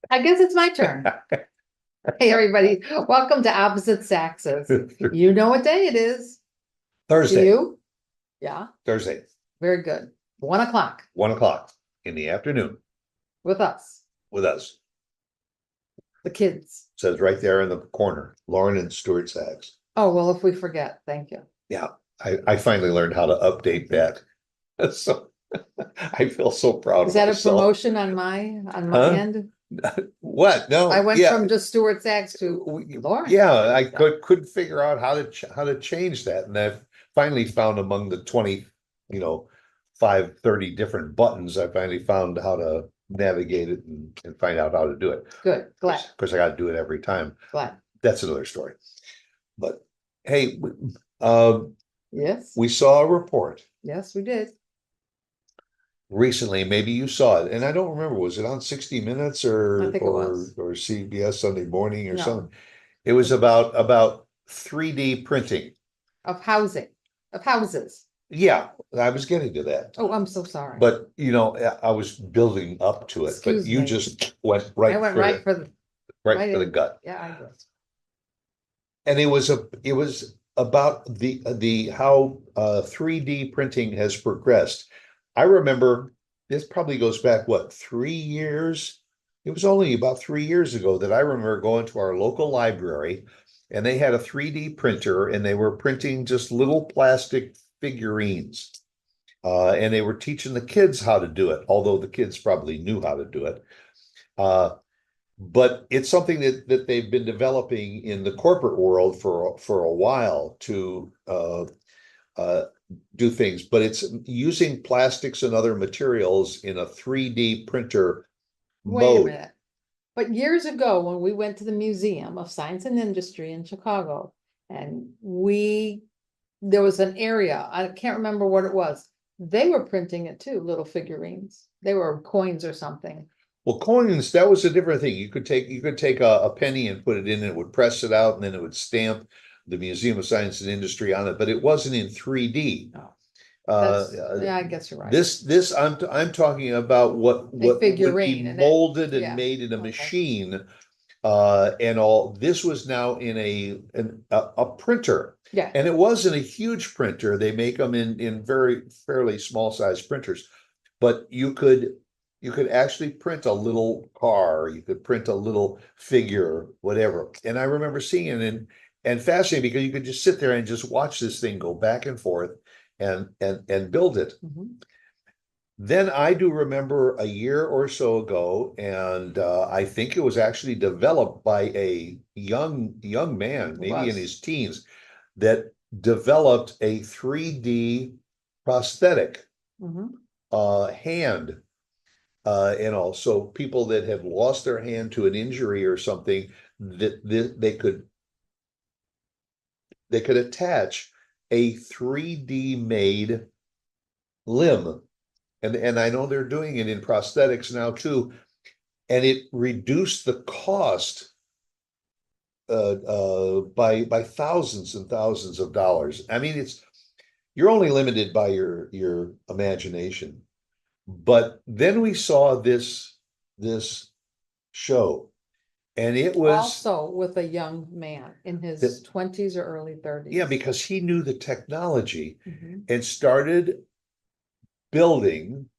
I guess it's my turn. Hey, everybody, welcome to Opposite Saxes. You know what day it is. Do Thursday, you? Yeah, Thursday, very good. 1 o'clock 1 o'clock in the afternoon with us, with us. the kids. Says right there in the corner, Lauren and Stuart Sax. Oh, well, if we forget, thank you. Yeah, I finally learned how to update that. So I feel so proud Is of that a myself. promotion on my Huh? end? What? I No, went yeah. from just Stuart Sax to Lauren. Yeah, I couldn't figure out how to change that. And I've finally found among the 20, 530 different buttons, I finally found how to navigate it and find out how to do it. Good, glad, Of course, I got to do it every time. glad. That's another story. But hey, uh, Yes, we saw a report yes, we did. recently. Maybe you saw it, and I don't remember. Was it on 60 Minutes I think it was. or CBS Sunday Morning or No, something? It was about 3D printing. of housing, of houses. Yeah, I was getting to that. Oh, I'm so sorry. But I was building up to it, but Excuse you me. just went I right went for right for the, right right for the in. gut. Yeah, I did. And it was about the how 3D printing has progressed. I remember this probably goes back, what, 3 years? It was only about 3 years ago that I remember going to our local library and they had a 3D printer and they were printing just little plastic figurines. And they were teaching the kids how to do it, although the kids probably knew how to do it. Uh, but it's something that they've been developing in the corporate world for a while to uh, do things, but it's using plastics and other materials in a 3D printer Wait a mode. minute. But years ago, when we went to the Museum of Science and Industry in Chicago, and there was an area, I can't remember what it was. They were printing it too, little figurines. They were coins or something. Well, coins, that was a different thing. You could take a penny and put it in, and it would press it out, and then it would stamp the Museum of Science and Industry on it, but it wasn't in 3D. Oh, Uh, yeah, I guess you're right. this I'm talking about what A would be figurine and it, molded and yeah, made in a okay. machine, and all. This was now in a printer, Yeah, and it wasn't a huge printer. They make them in very fairly small size printers, but you could actually print a little car, you could print a little figure, whatever. And I remember seeing it and fascinating because you could just sit there and just watch this thing go back and forth and build it. mhm. Then I do remember a year or so ago, and I think it was actually developed by a young man, It maybe in was. his teens, that developed a 3D prosthetic Mhm. hand. So people that have lost their hand to an injury or something, that they could attach a 3D made limb. And I know they're doing it in prosthetics now too, and it reduced the cost by thousands and thousands of dollars. I mean, you're only limited by your imagination. But then we saw this show, and it was Also with a young man in his that 20s or early yeah, 30s. because he knew the technology Mhm. and started building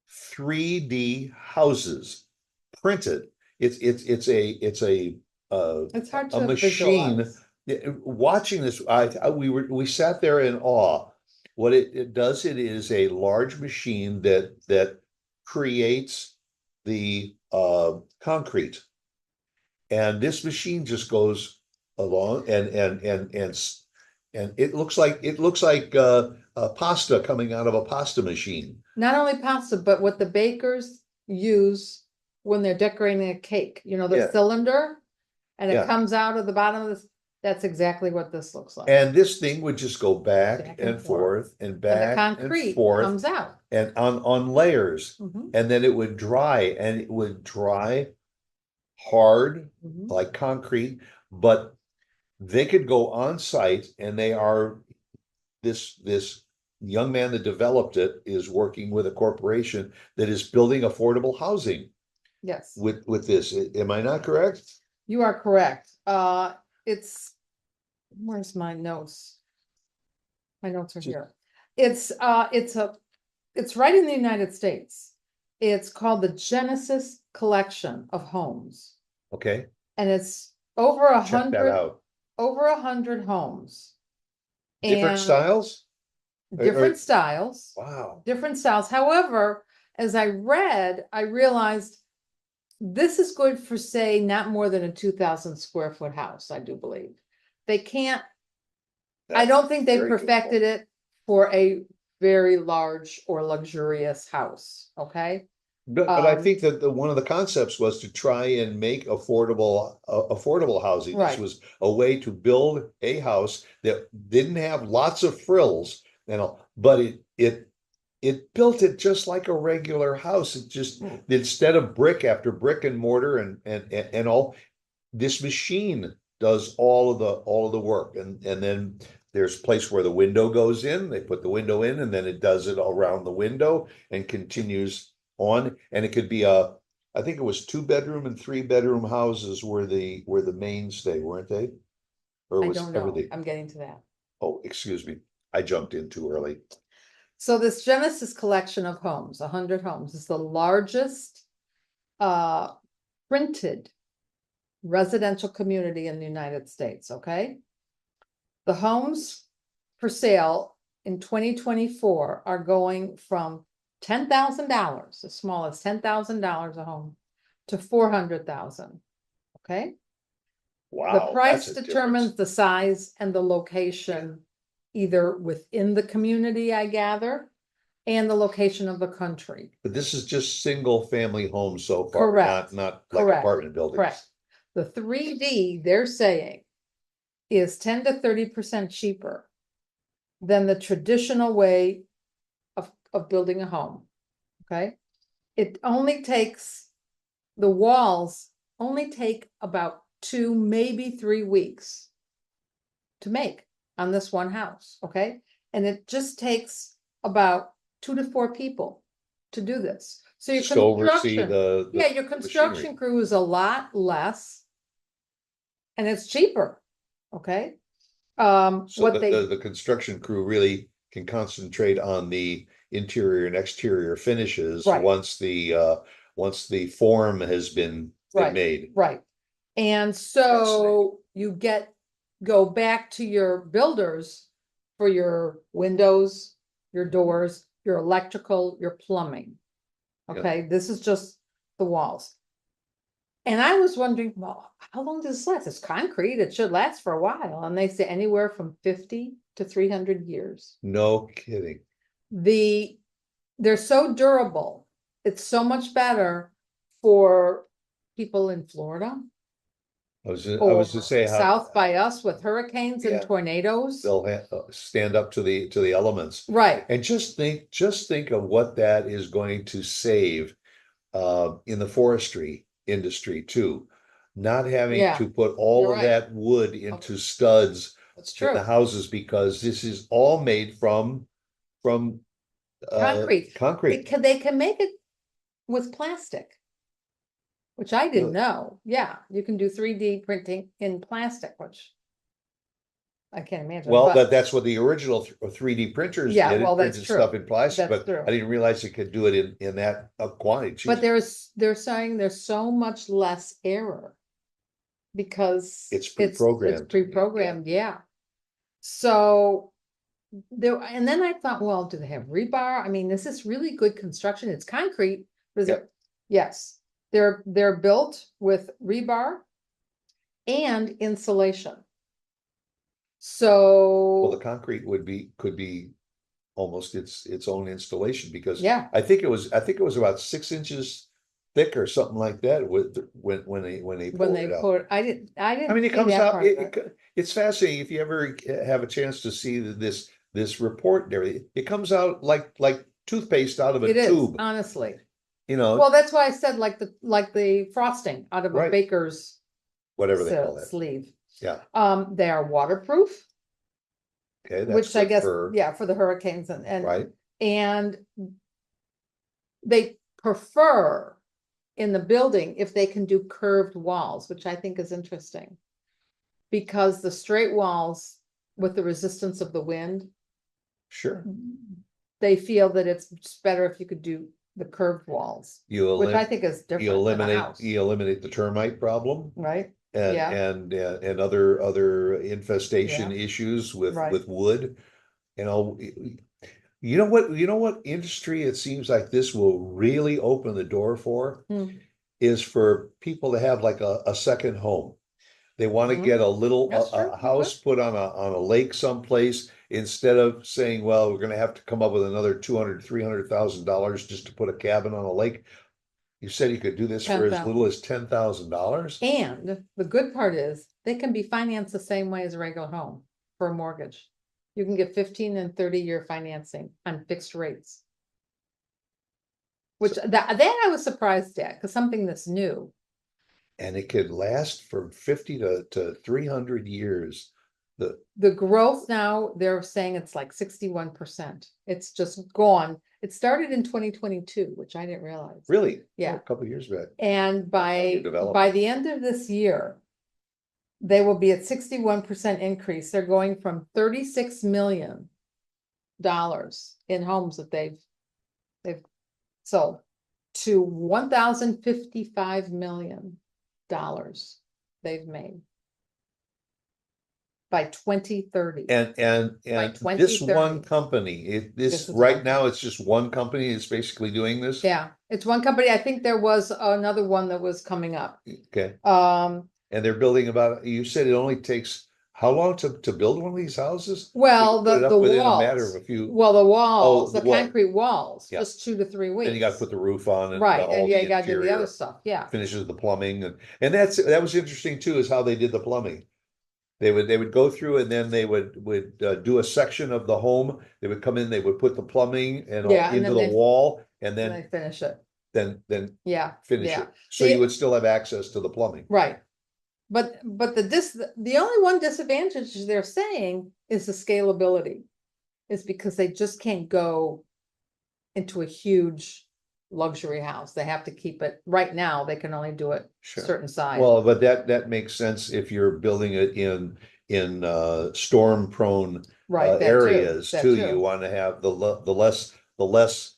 3D houses printed. It's hard A to machine. visualize. Watching this, we sat there in awe. What it does, it is a large machine that creates the concrete, and this machine just goes along and it looks like pasta coming out of a pasta machine. Not only pasta, but what the bakers use when they're decorating a cake, the Yeah, cylinder, and it yeah. comes out of the bottom of this. That's exactly what this looks like. And this thing would just go back Back and and forth. forth and And the back and concrete forth comes out. and on layers. Mhm, And then it would dry, and it would dry hard mhm. like concrete, but they could go on site, and this young man that developed it is working with a corporation that is building affordable housing. Yes, with this. Am I not correct? you are correct. It's, where's my notes? My notes are Just- here. It's right in the United States. It's called the Genesis Collection of Homes, Okay, and it's over a check that hundred, out. over 100 homes. Different And styles? different styles, Wow. different styles. However, as I read, I realized this is good for, say, not more than a 2,000 square foot house, I do believe. They can't, I That's don't think they very perfected it for a very large or luxurious house, okay? But I think that one of the concepts was to try and make affordable housing. This Right. was a way to build a house that didn't have lots of frills, but it built it just like a regular house. It just, instead of brick after brick and mortar and all, this machine does all of the work. And then there's a place where the window goes in, they put the window in, and then it does it around the window and continues on. And it could be I think it was 2 bedroom and 3 bedroom houses were the mainstay, weren't they? Or I was don't know, everything? I'm getting to that. Oh, excuse me, I jumped in too early. So this Genesis collection of homes, 100 homes, is the largest printed residential community in the United States, okay? The homes for sale in 2024 are going from $10,000, as small as $10,000 a home, to 400,000, okay? The Wow, price that's a determines difference. the size and the location, either within the community, I gather, and the location of the country. But this is just single family homes so far, Correct. not like Correct. apartment buildings. Correct. The 3D, they're saying, is 10 to 30% cheaper than the traditional way of building a home, okay? It only takes, the walls only take about 2, maybe 3 weeks to make on this one house, okay? And it just takes about 2 to 4 people to do this. So your Just to oversee construction, yeah, your construction machinery. crew is a lot less, and it's cheaper, okay? So What they, the construction crew really can concentrate on the interior and exterior finishes Right. once the form has been Right. made. Right. And so you go back to your builders for your windows, your doors, your electrical, your plumbing. Yeah. Okay, this is just the walls. And I was wondering, well, how long does this last? It's concrete, it should last for a while. And they say anywhere from 50 to 300 years. No kidding. They're so durable. It's so much better for people in Florida I or was to say how south by us with hurricanes and Yeah. tornadoes. they'll stand up to the elements. Right, And just think of what that is going to save in the forestry industry too. Not having yeah, to put you're all of right. that wood into studs That's in the true. houses, because this is all made from Concrete. concrete. They can make it with plastic, which I didn't Really? know. Yeah, you can do 3D printing in plastic, which I can't imagine, Well, but that's what the original 3D printers yeah, did. well, It that's printed true. stuff in plastic, That's but true. I didn't realize it could do it in that quantity. But Jeez. they're saying there's so much less error because It's it's pre-programmed. pre-programmed, yeah. So there, and then I thought, well, do they have rebar? I mean, this is really good construction. It's concrete. Yep. Yes, they're built with rebar and insulation. Well, the So concrete could be almost its own installation, because yeah, I think it was about 6 inches thick or something like that with when they when poured they it out. put, I I didn't mean, it see comes that out. part of it. It's fascinating if you ever have a chance to see this report and everything. It comes out like toothpaste out of It a is, tube. honestly. You know, Well, that's why I said like the frosting out of a right? baker's Whatever they call that. sleeve. Yeah. They are waterproof, Okay, that's which I good guess, for yeah, for the hurricanes and right. and they prefer in the building if they can do curved walls, which I think is interesting. Because the straight walls with the resistance of the wind, Sure. they feel that it's better if you could do the curved walls, You which I eliminate, think is you different than a eliminate, house, you eliminate the termite problem right? and, Yeah. and other infestation Yeah. issues with Right. wood. You know, you know what industry it seems like this will really open the door for Hmm. is for people to have like a second home. They want to Mhm. get a little That's true. a house put on a lake someplace instead of saying, well, we're going to have to come up with another 200, $300,000 just to put a cabin on a lake. You said you could do this for as 10,000. little as $10,000. And the good part is they can be financed the same way as a regular home for a mortgage. You can get 15 and 30-year financing on fixed rates. Which that I was surprised at, because something that's new. And it could last from 50 to 300 years. The growth now, they're saying it's like 61%. It's just gone. It started in 2022, which I didn't realize. Really? Yeah. A couple of years back. And by development. the end of this year, they will be at 61% increase. They're going from $36 million in homes that they've sold to $1,055 million they've made by 2030. And this 2030. one company, This is right one now, it's just one company is basically doing this? Yeah, it's one company. I think there was another one that was coming up. Okay. Um, And they're building you said it only takes how long to build one of these houses? well, Put it the up within a matter walls, of a few, well, the walls, the the wall. concrete walls, Yeah. just 2 to 3 then you got to weeks. put the roof on and Right, all and yeah, the you gotta do the other interior stuff, yeah. finishes of the plumbing and that was interesting too, is how they did the plumbing. They would go through and then they would do a section of the home. They would come in, they would put the plumbing and all Yeah, and into then the they wall and and then they finish it. then Yeah, finish yeah. it. So you See, would still have access to the plumbing. right. But the only one disadvantage they're saying is the scalability. Is because they just can't go into a huge luxury house. They have to keep it, right now, they can only do it Sure. certain size. Well, but that makes sense if you're building it in storm prone Right, areas that too. too. You want to have the less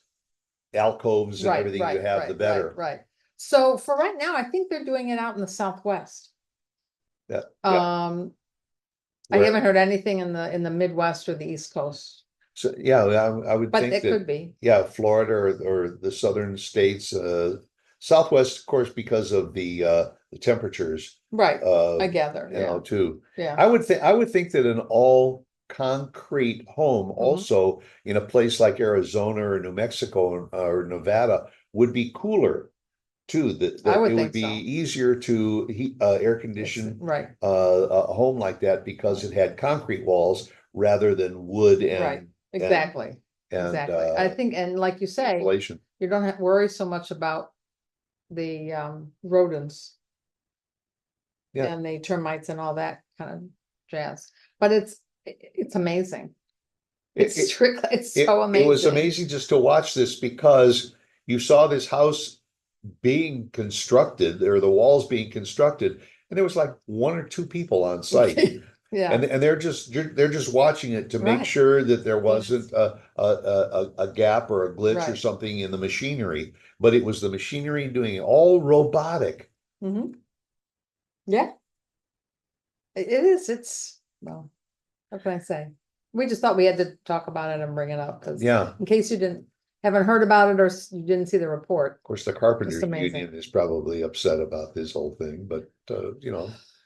alcoves and Right, everything you have, the better. right. So for right now, I think they're doing it out in the Southwest. Yeah. I haven't heard anything in the Midwest or the East Coast, So yeah, I would but think it that could be. yeah, Florida or the southern states, Southwest, of course, because of the temperatures. Right, I gather, yeah, Too. yeah. I would think that an all concrete home also in a place like Arizona or New Mexico or Nevada would be cooler too. I That would it would think be so. easier to heat, air condition Right, a home like that because it had concrete walls rather than wood right, and exactly, and exactly. I think, and like you say, insulation. you don't have to worry so much about the rodents Yeah. and the termites and all that kind of jazz. But it's amazing. It's It- strictly, it's It, so it was amazing. amazing just to watch this because you saw this house being constructed or the walls being constructed, and there was like one or two people on site. Yeah, And they're just watching it to make Right. sure that there Yes. wasn't a gap or a glitch or Right. something in the machinery, but it was the machinery doing it, all robotic. Yeah. It is, well, what can I say? We just thought we had to talk about it and bring it up, because Yeah. in case you haven't heard about it or you didn't see the report. Of course, the carpenters Just amazing. union is probably upset about this whole thing, but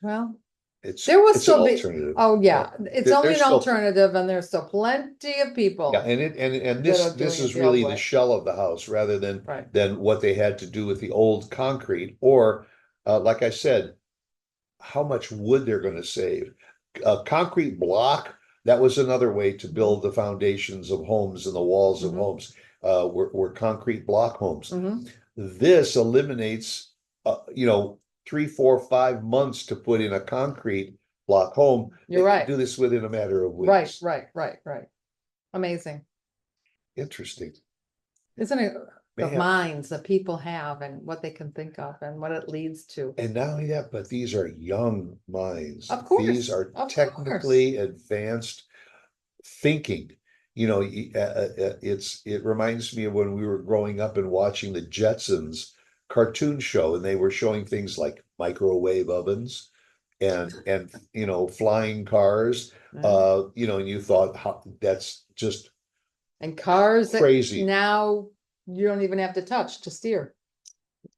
Well, it's there will it's an still be, alternative. oh yeah, it's only There's an still- alternative, and there's still plenty of people. Yeah, and that are this doing it is the old really way. the shell of the house rather Right. than what they had to do with the old concrete or like I said, how much wood they're going to save. A concrete block, that was another way to build the foundations of homes and the walls of Mhm. homes were concrete block homes. Mhm. This eliminates 3, 4, 5 months to put in a concrete block home. You're They can right. do this within a matter of Right, weeks. right. Amazing. Interesting. Isn't it? the man. minds that people have and what they can think of and what it leads to. And not only that, but these are young minds. Of course, These are of course. technically advanced thinking. You know, it reminds me of when we were growing up and watching the Jetsons cartoon show, and they were showing things like microwave ovens and you know, flying cars. Yeah. You know, and you thought, how that's just And cars that crazy. now you don't even have to touch to steer.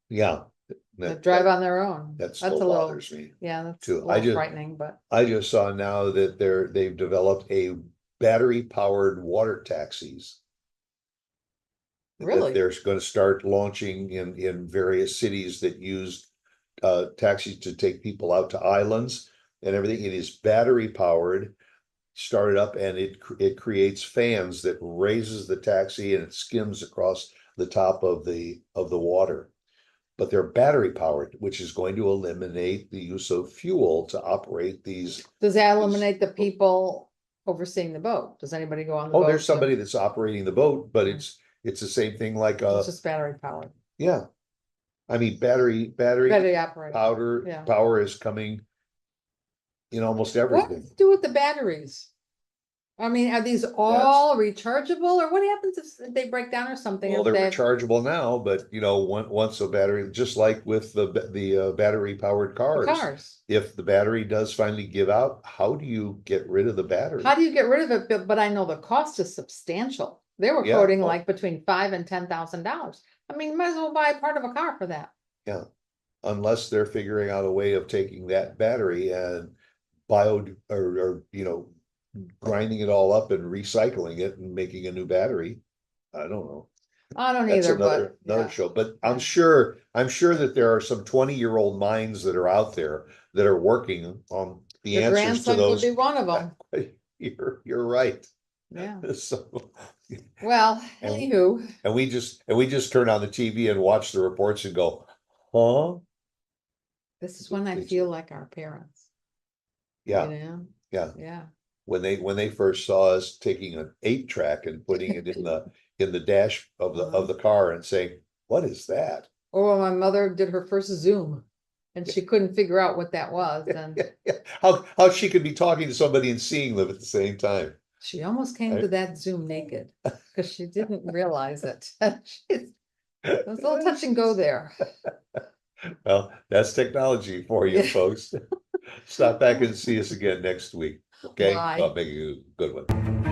Yeah. That drive on their own. That That's still a little, bothers me yeah, that's a too. little frightening, but I just saw now that they've developed a battery powered water taxis. That really, they're going to start launching in various cities that use taxis to take people out to islands and everything. It is battery powered, started up, and it creates fans that raises the taxi and it skims across the top of the water. But they're battery powered, which is going to eliminate the use of fuel to operate these. does that eliminate the people overseeing the boat? Does anybody go on the Oh, boat? there's somebody that's operating the boat, but Mm. it's the same thing like It's just battery powered, yeah. I mean, battery battery operated. Yeah. power is coming in almost What everything. do you do with the batteries? I mean, are these all rechargeable, or what happens if they break down or something? Well, if they're they- rechargeable now, but you know, once a battery, just like with the battery powered the cars, cars? if the battery does finally give out, how do you get rid of the battery? How do you get rid of it? But I know the cost is substantial. They were Yeah, quoting well- like between $5,000 and $10,000. I mean, you might as well buy a part of a car for that. Yeah, unless they're figuring out a way of taking that battery and bio or you know, grinding it all up and recycling it and making a new battery. I don't know. I don't That's either, another but yeah. show. But Yeah. I'm sure that there are some 20-year-old minds that are out there that are working on the Your answers to grandson those. could be one of them. You're right. Yeah. So, Well, And- anywho, and we just turn on the TV and watch the reports and go, huh? this is when I It's- feel like our parents. Yeah, You know? yeah. Yeah. When they first saw us taking an 8-track and putting it in the dash of the car and saying, what is that? Or when my mother did her first Zoom and she couldn't figure out what that was, and How she could be talking to somebody and seeing them at the same time. she almost came to that Zoom naked because she didn't realize it. It was a little touch and go there. Well, that's technology for you, Yeah. folks. Stop back and see us again next week. Okay, Bye. I'll make you a good one.